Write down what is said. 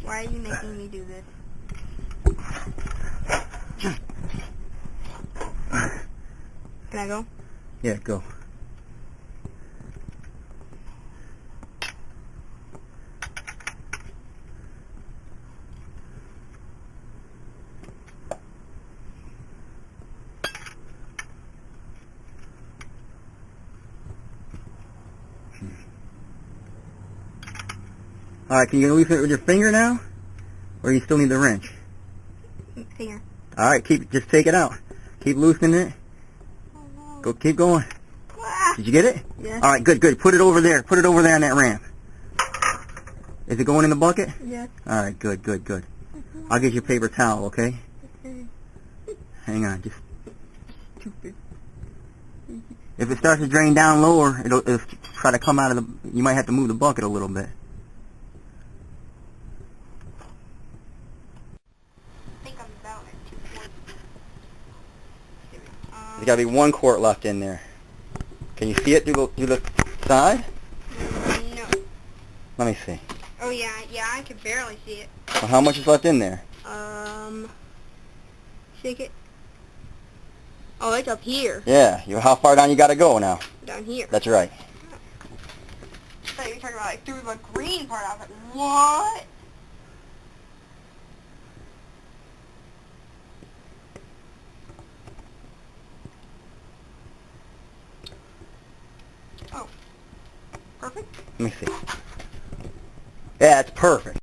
Why are you making me do this? Can I go? Yeah, go. Alright, can you loosen it with your finger now? Or you still need the wrench? Finger. Alright, just take it out. Keep loosening it. Go, keep going. Did you get it? Yes. Alright, good. Put it over there. Put it over there on that ramp. Is it going in the bucket? Yes. Alright, good. I'll get you a paper towel, okay? Okay. Hang on, just... If it starts to drain down lower, it'll try to come out of the... You might have to move the bucket a little bit. I think I'm about at 2 quarts. There's got to be 1 quart left in there. Can you see it through the side? No. Let me see. Oh yeah, I can barely see it. Well, how much is left in there? Shake it. Oh, it's up here. Yeah, how far down you got to go now? Down here. That's right. I thought you were talking about I threw the green part out. I was like, what? Oh. Perfect? Let me see. Yeah, it's perfect.